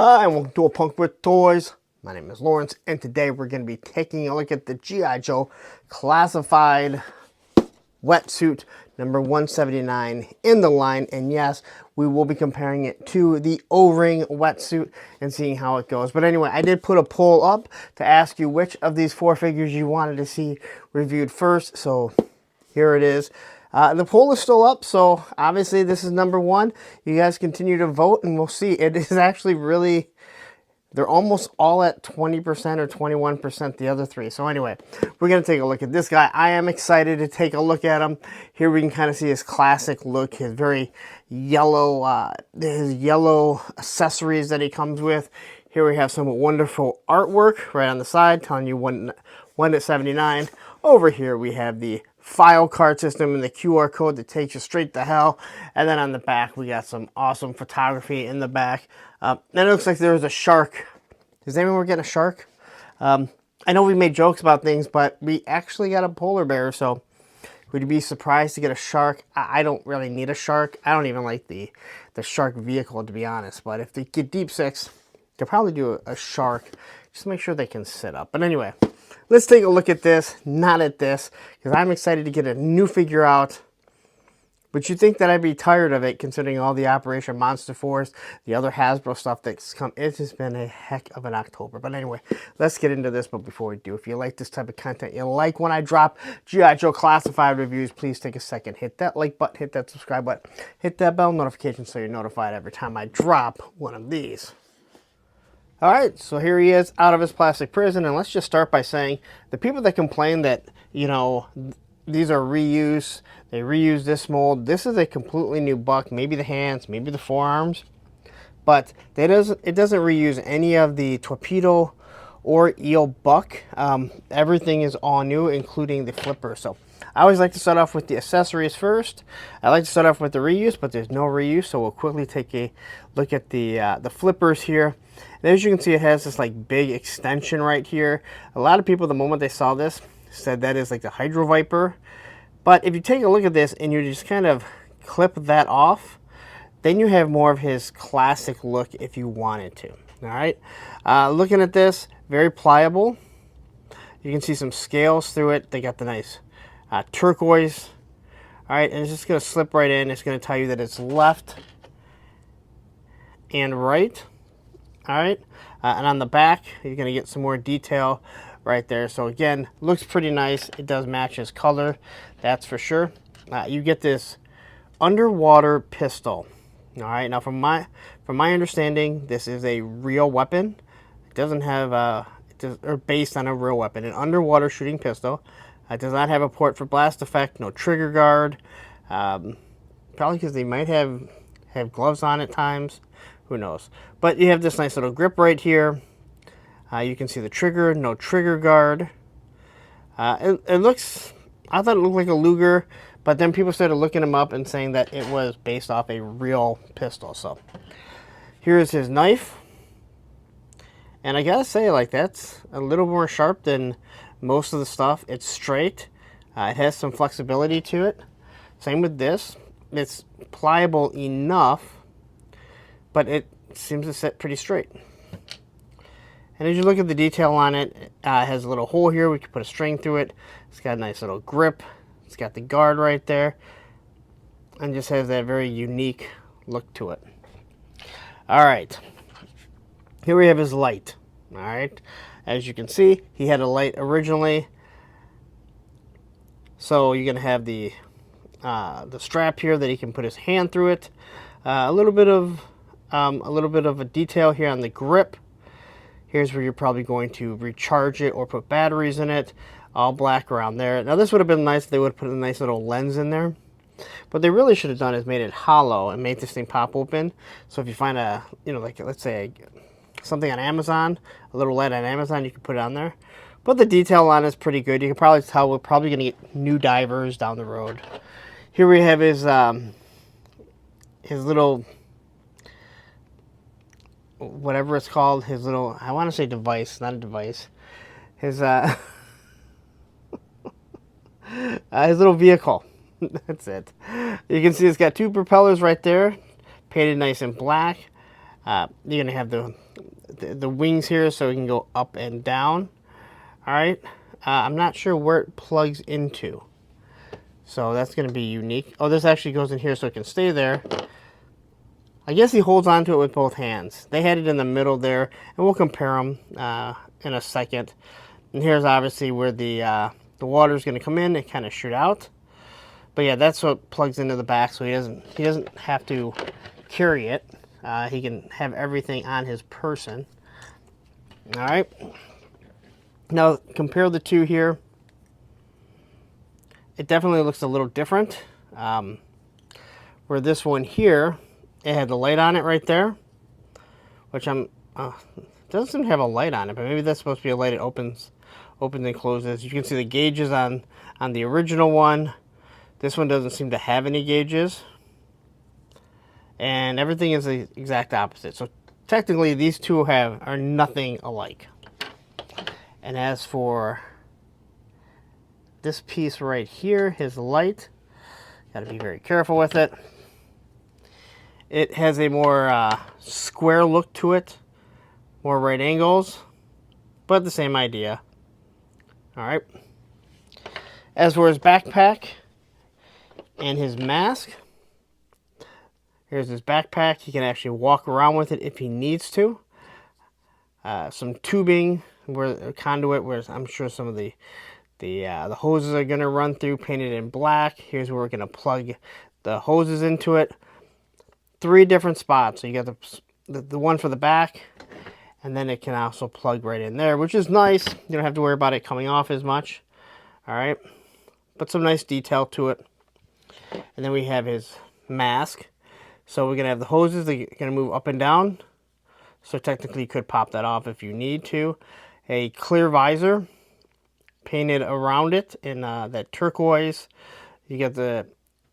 Hi, and welcome to A Punk with Toys. My name is Lawrence, and today we're going to be taking a look at the G.I. Joe Classified Wetsuit number 179 in the line. And yes, we will be comparing it to the O-ring wetsuit and seeing how it goes. But anyway, I did put a poll up to ask you which of these four figures you wanted to see reviewed first. So here it is. The poll is still up, so obviously this is number one. You guys continue to vote, and we'll see. It is actually really, they're almost all at 20% or 21%, the other three. So anyway, we're going to take a look at this guy. I am excited to take a look at him. Here we can kind of see his classic look, his very yellow, his yellow accessories that he comes with. Here we have some wonderful artwork right on the side, telling you one to 79. Over here we have the file card system and the QR code that takes you straight to hell. And then on the back, we got some awesome photography in the back. And it looks like there was a shark. Does anyone get a shark? I know we made jokes about things, but we actually got a polar bear. So would you be surprised to get a shark? I don't really need a shark. I don't even like the shark vehicle, to be honest. But if they get Deep Six, they'll probably do a shark. Just make sure they can sit up. But anyway, let's take a look at this, not at this, because I'm excited to get a new figure out. But you'd think that I'd be tired of it, considering all the Operation Monster Force, the other Hasbro stuff that's come. It has been a heck of an October. But anyway, let's get into this. But before we do, if you like this type of content, you like when I drop G.I. Joe Classified reviews, please take a second. Hit that like button, hit that subscribe button, hit that bell notification so you're notified every time I drop one of these. All right, so here he is out of his plastic prison, and let's just start by saying the people that complain that, you know, these are reuse, they reuse this mold. This is a completely new buck, maybe the hands, maybe the forearms, but it doesn't reuse any of the torpedo or eel buck. Everything is all new, including the flipper. So I always like to start off with the accessories first. I like to start off with the reuse, but there's no reuse, so we'll quickly take a look at the flippers here. And as you can see, it has this like big extension right here. A lot of people, the moment they saw this, said that is like the Hydro Viper. But if you take a look at this and you just kind of clip that off, then you have more of his classic look if you wanted to. All right, looking at this, very pliable. You can see some scales through it. They got the nice turquoise. All right, and it's just going to slip right in. It's going to tell you that it's left and right. All right, and on the back, you're going to get some more detail right there. So again, looks pretty nice. It does match his color, that's for sure. You get this underwater pistol. All right, now from my understanding, this is a real weapon. It doesn't have or based on a real weapon, an underwater shooting pistol. It does not have a port for blast effect, no trigger guard. Probably because they might have gloves on at times. Who knows? But you have this nice little grip right here. You can see the trigger, no trigger guard. It looks, I thought it looked like a Luger, but then people started looking him up and saying that it was based off a real pistol. So here's his knife. And I gotta say, like, that's a little more sharp than most of the stuff. It's straight. It has some flexibility to it. Same with this. It's pliable enough, but it seems to sit pretty straight. And as you look at the detail on it, it has a little hole here. We can put a string through it. It's got a nice little grip. It's got the guard right there. And just has that very unique look to it. All right. Here we have his light. All right. As you can see, he had a light originally. So you're going to have the strap here that he can put his hand through it. A little bit of a detail here on the grip. Here's where you're probably going to recharge it or put batteries in it. All black around there. Now this would have been nice if they would have put a nice little lens in there. What they really should have done is made it hollow and made this thing pop open. So if you find a, you know, like let's say something on Amazon, a little light on Amazon, you can put it on there. But the detail on it is pretty good. You can probably tell we're probably going to get new divers down the road. Here we have his little, whatever it's called, his little, I want to say device, not a device. His his little vehicle. That's it. You can see it's got two propellers right there, painted nice in black. You're gonna have the wings here, so it can go up and down. All right. I'm not sure where it plugs into, so that's gonna be unique. Oh, this actually goes in here, so it can stay there. I guess he holds onto it with both hands. They had it in the middle there, and we'll compare them in a second. And here's obviously where the water is gonna come in and kind of shoot out. But yeah, that's what plugs into the back, so he doesn't have to carry it. He can have everything on his person. All right. Now compare the two here. It definitely looks a little different. Where this one here, it had the light on it right there, which doesn't have a light on it, but maybe that's supposed to be a light. It opens and closes. You can see the gauges on the original one. This one doesn't seem to have any gauges. And everything is the exact opposite. So technically these two are nothing alike. And as for this piece right here, his light, got to be very careful with it. It has a more square look to it, more right angles, but the same idea. All right. As for his backpack and his mask, here's his backpack. He can actually walk around with it if he needs to. Some tubing, where a conduit, where I'm sure some of the hoses are going to run through, painted in black. Here's where we're going to plug the hoses into it. 3 different spots. So you got the one for the back, and then it can also plug right in there, which is nice. You don't have to worry about it coming off as much. All right, but some nice detail to it. And then we have his mask. So we're going to have the hoses that are going to move up and down. So technically you could pop that off if you need to. A clear visor painted around it in that turquoise. You get the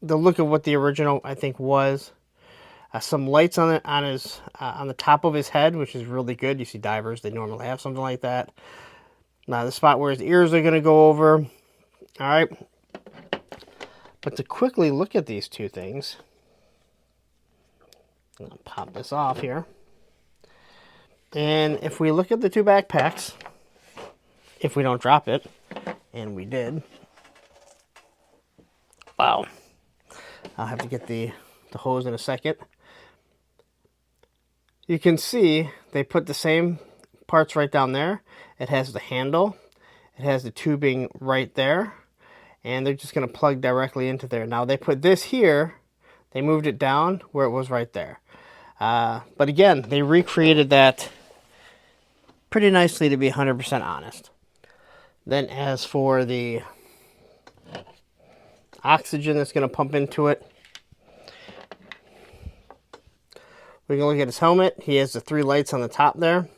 look of what the original, I think, was. Some lights on the top of his head, which is really good. You see divers, they normally have something like that. Now the spot where his ears are going to go over. All right. But to quickly look at these two things, I'm going to pop this off here. And if we look at the two backpacks, if we don't drop it, and we did, wow. I'll have to get the hose in a second. You can see they put the same parts right down there. It has the handle. It has the tubing right there. And they're just going to plug directly into there. Now they put this here. They moved it down where it was right there. But again, they recreated that pretty nicely, to be 100% honest. Then as for the oxygen that's going to pump into it, we can look at his helmet. He has the 3 lights on the top there.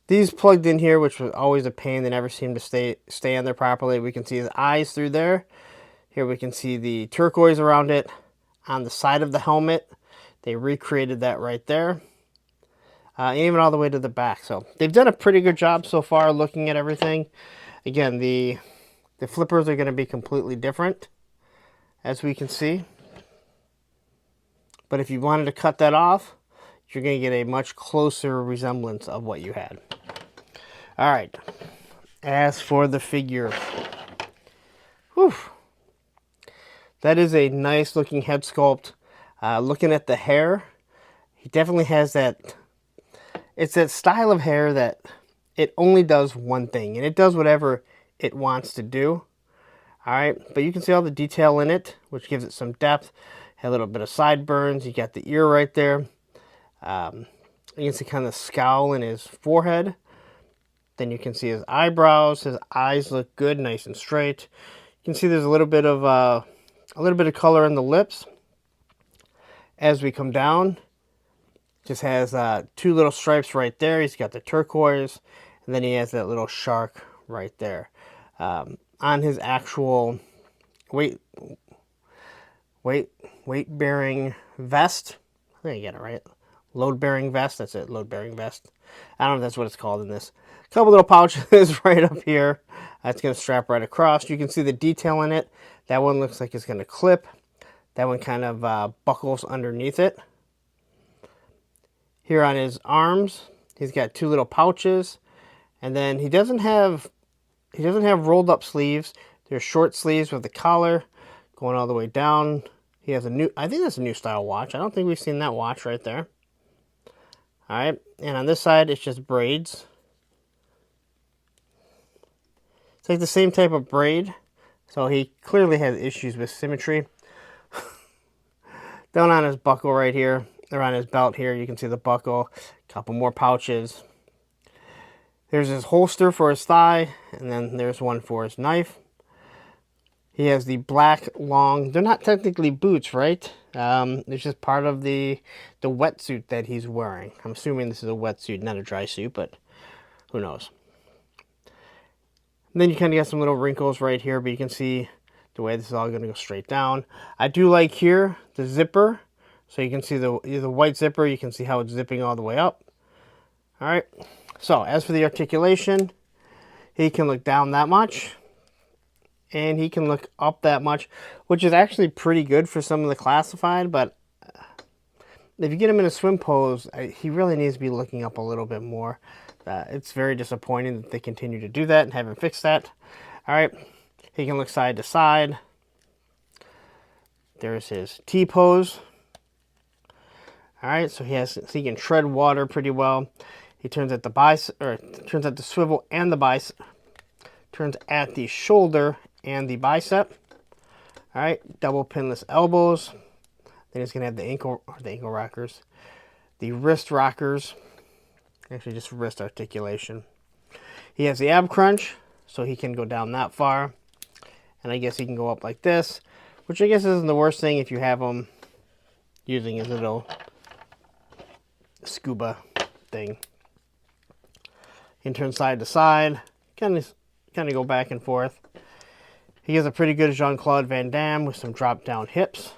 These plugged in here, which was always a pain. They never seem to stay on there properly. We can see his eyes through there. Here we can see the turquoise around it. On the side of the helmet, they recreated that right there. Even all the way to the back. So they've done a pretty good job so far looking at everything. Again, the flippers are going to be completely different, as we can see. But if you wanted to cut that off, you're going to get a much closer resemblance of what you had. All right. As for the figure, whew, that is a nice looking head sculpt. Looking at the hair, he definitely has that. It's that style of hair that it only does one thing, and it does whatever it wants to do. All right, but you can see all the detail in it, which gives it some depth. A little bit of sideburns. You got the ear right there. You can see kind of the scowl in his forehead. Then you can see his eyebrows. His eyes look good, nice and straight. You can see there's a little bit of color in the lips. As we come down, just has 2 little stripes right there. He's got the turquoise, and then he has that little shark right there. On his actual weight-bearing vest, I think I get it right. Load-bearing vest, that's it, load-bearing vest. I don't know if that's what it's called in this. A couple little pouches right up here. It's going to strap right across. You can see the detail in it. That one looks like it's going to clip. That one kind of buckles underneath it. Here on his arms, he's got two little pouches, and then he doesn't have rolled up sleeves. They're short sleeves with the collar going all the way down. He has a new, I think that's a new style watch. I don't think we've seen that watch right there. All right, and on this side, it's just braids. It's like the same type of braid, so he clearly has issues with symmetry. Down on his buckle right here, around his belt here, you can see the buckle, a couple more pouches. There's his holster for his thigh, and then there's one for his knife. He has the black long, they're not technically boots, right? It's just part of the wetsuit that he's wearing. I'm assuming this is a wetsuit, not a dry suit, but who knows. And then you kind of got some little wrinkles right here, but you can see the way this is all going to go straight down. I do like here the zipper, so you can see the white zipper. You can see how it's zipping all the way up. All right. So as for the articulation, he can look down that much, and he can look up that much, which is actually pretty good for some of the classified. But if you get him in a swim pose, he really needs to be looking up a little bit more. It's very disappointing that they continue to do that and haven't fixed that. All right. He can look side to side. There's his T pose. All right, so he can tread water pretty well. He turns at the turns at the swivel and the bicep. Turns at the shoulder and the bicep. All right, double pinless elbows. Then he's gonna have the ankle rockers, the wrist rockers. Actually, just wrist articulation. He has the ab crunch, so he can go down that far. And I guess he can go up like this, which I guess isn't the worst thing if you have him using his little scuba thing. He can turn side to side, kind of go back and forth. He has a pretty good Jean-Claude Van Damme with some drop down hips.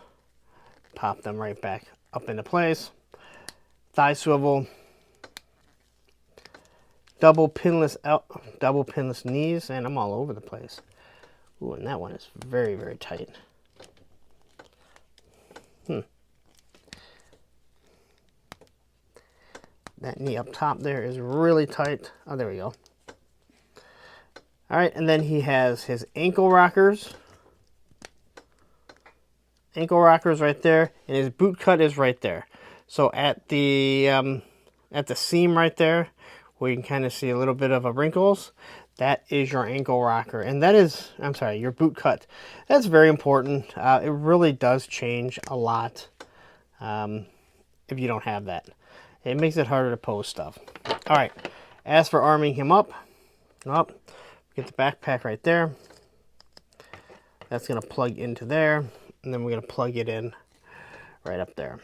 Pop them right back up into place. Thigh swivel. Double pinless knees, and I'm all over the place. Ooh, and that one is very, very tight. That knee up top there is really tight. Oh, there we go. All right, and then he has his ankle rockers. Ankle rockers right there, and his boot cut is right there. So at the seam right there, where you can kind of see a little bit of a wrinkles, that is your ankle rocker. And that is, I'm sorry, your boot cut. That's very important. It really does change a lot if you don't have that. It makes it harder to pose stuff. All right, as for arming him up, get the backpack right there. That's gonna plug into there, and then we're gonna plug it in right up there,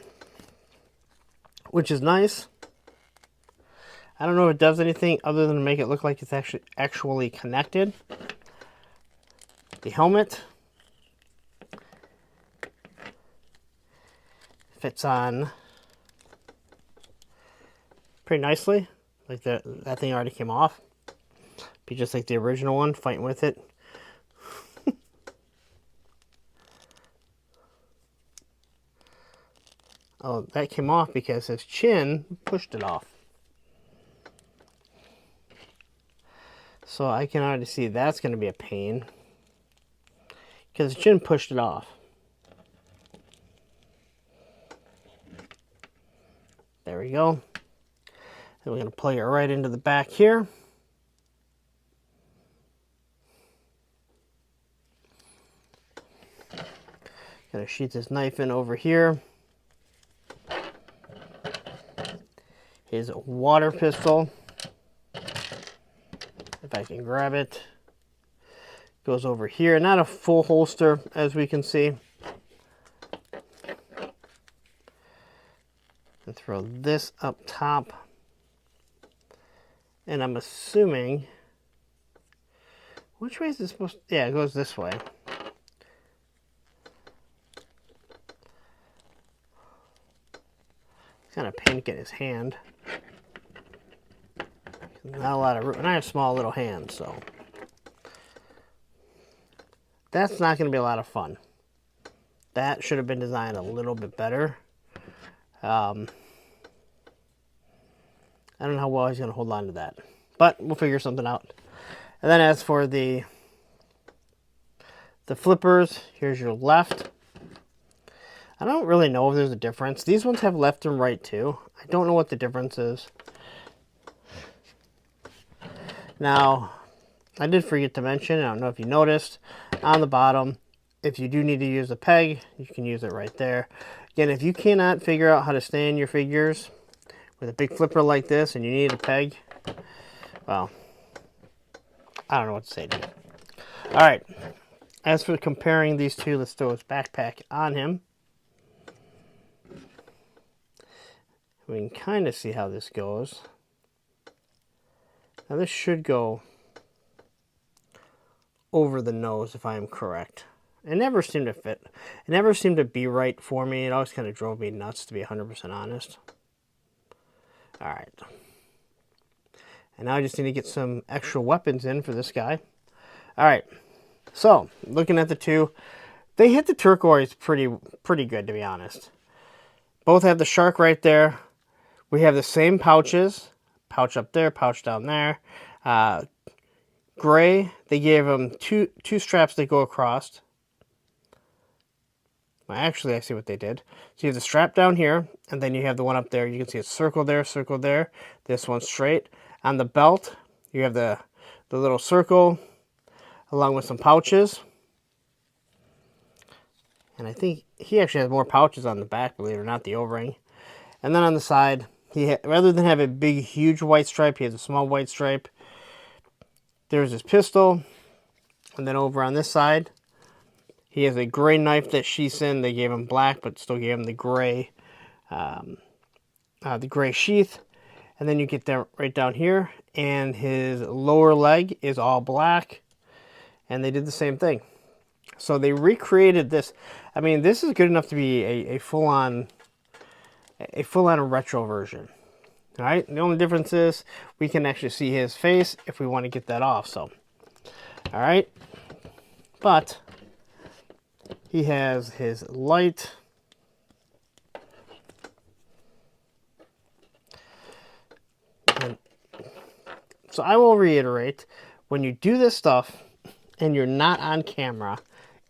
which is nice. I don't know if it does anything other than make it look like it's actually connected. The helmet fits on pretty nicely. Like that thing already came off. Be just like the original one, fighting with it. Oh, that came off because his chin pushed it off. So I can already see that's going to be a pain, because the chin pushed it off. There we go. Then we're going to plug it right into the back here. Going to shoot this knife in over here. His water pistol. If I can grab it, goes over here. Not a full holster, as we can see. And throw this up top. And I'm assuming, which way is this supposed to, yeah, it goes this way. It's kind of pink in his hand. Not a lot of room, and I have small little hands, so that's not going to be a lot of fun. That should have been designed a little bit better. I don't know how well he's going to hold on to that, but we'll figure something out. And then as for the flippers, here's your left. I don't really know if there's a difference. These ones have left and right too. I don't know what the difference is. Now, I did forget to mention, I don't know if you noticed, on the bottom, if you do need to use a peg, you can use it right there. Again, if you cannot figure out how to stand your figures with a big flipper like this and you need a peg, well, I don't know what to say to you. All right, as for comparing these two, let's throw his backpack on him. We can kind of see how this goes. Now this should go over the nose if I am correct. It never seemed to fit. It never seemed to be right for me. It always kind of drove me nuts, to be 100% honest. All right. And now I just need to get some extra weapons in for this guy. All right. So, looking at the two, they hit the turquoise pretty good, to be honest. Both have the shark right there. We have the same pouches. Pouch up there, pouch down there. Gray, they gave them two straps that go across. Well, actually, I see what they did. So you have the strap down here, and then you have the one up there. You can see a circle there, circle there. This one's straight. On the belt, you have the little circle along with some pouches. And I think he actually has more pouches on the back, believe it or not, the O-ring. And then on the side, rather than have a big, huge white stripe, he has a small white stripe. There's his pistol. And then over on this side, he has a gray knife that sheaths in. They gave him black, but still gave him the gray sheath. And then you get that right down here. And his lower leg is all black. And they did the same thing. So they recreated this. I mean, this is good enough to be a full-on retro version. All right. The only difference is we can actually see his face if we want to get that off. So, all right. But he has his light. So I will reiterate, when you do this stuff and you're not on camera,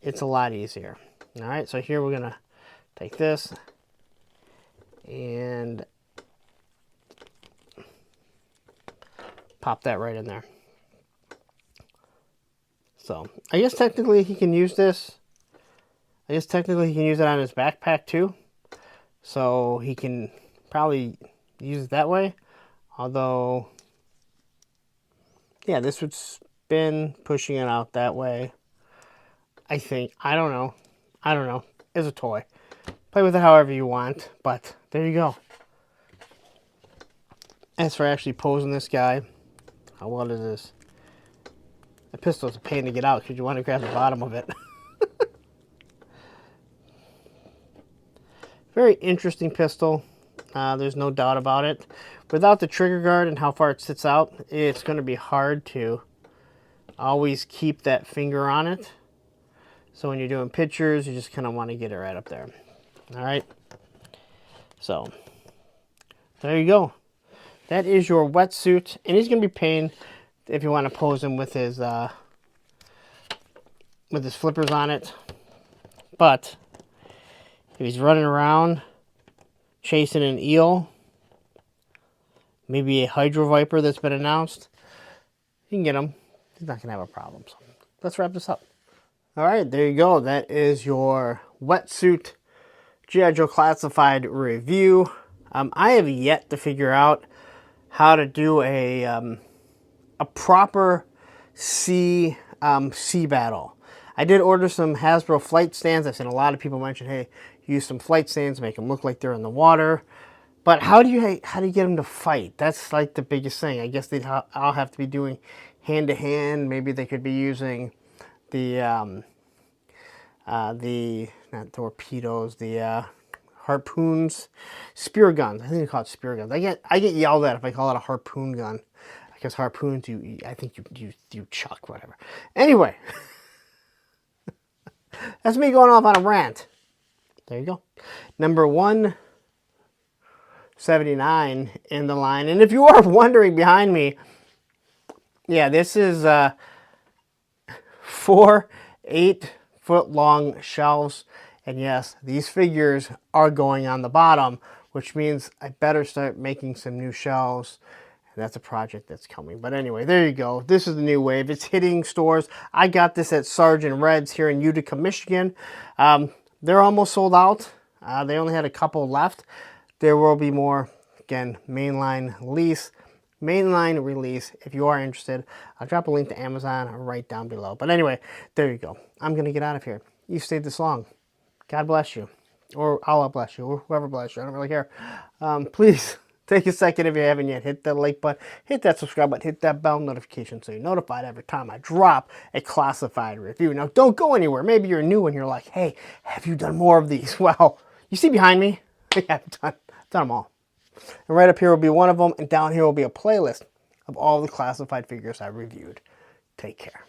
it's a lot easier. All right, so here we're going to take this and pop that right in there. So I guess technically he can use this. I guess technically he can use it on his backpack too. So he can probably use it that way. Although, yeah, this would spin, pushing it out that way. I think. I don't know. It's a toy. Play with it however you want. But there you go. As for actually posing this guy, how well is this? The pistol's a pain to get out because you want to grab the bottom of it. Very interesting pistol. There's no doubt about it. Without the trigger guard and how far it sits out, it's going to be hard to always keep that finger on it. So when you're doing pictures, you just kind of want to get it right up there. All right. So there you go. That is your wetsuit, and he's going to be paying if you want to pose him with his flippers on it. But if he's running around chasing an eel, maybe a hydro viper that's been announced, you can get him. He's not going to have a problem. So let's wrap this up. All right, there you go. That is your wetsuit G.I. Joe Classified review. I have yet to figure out how to do a proper sea battle. I did order some Hasbro flight stands. I've seen a lot of people mention, hey, use some flight stands, make them look like they're in the water. But how do you get them to fight? That's like the biggest thing. I guess I'll have to be doing hand-to-hand. Maybe they could be using the not torpedoes, the harpoons, spear guns. I think they call it spear guns. I get yelled at if I call it a harpoon gun, because harpoons I think you chuck, whatever. Anyway, that's me going off on a rant. There you go. Number one 179 in the line. And if you are wondering behind me, yeah, this is 4 8-foot long shelves. And yes, these figures are going on the bottom, which means I better start making some new shelves. And that's a project that's coming. But anyway, there you go. This is the new wave. It's hitting stores. I got this at Sergeant Red's here in Utica, Michigan. They're almost sold out. They only had a couple left. There will be more. Again, mainline release. If you are interested, I'll drop a link to Amazon right down below. But anyway, there you go. I'm going to get out of here. You stayed this long. God bless you. Or Allah bless you. Or whoever bless you. I don't really care. Please take a second if you haven't yet. Hit that like button. Hit that subscribe button. Hit that bell notification so you're notified every time I drop a classified review. Now, don't go anywhere. Maybe you're new and you're like, hey, have you done more of these? Well, you see behind me? I've done them all. And right up here will be one of them. And down here will be a playlist of all the classified figures I reviewed. Take care.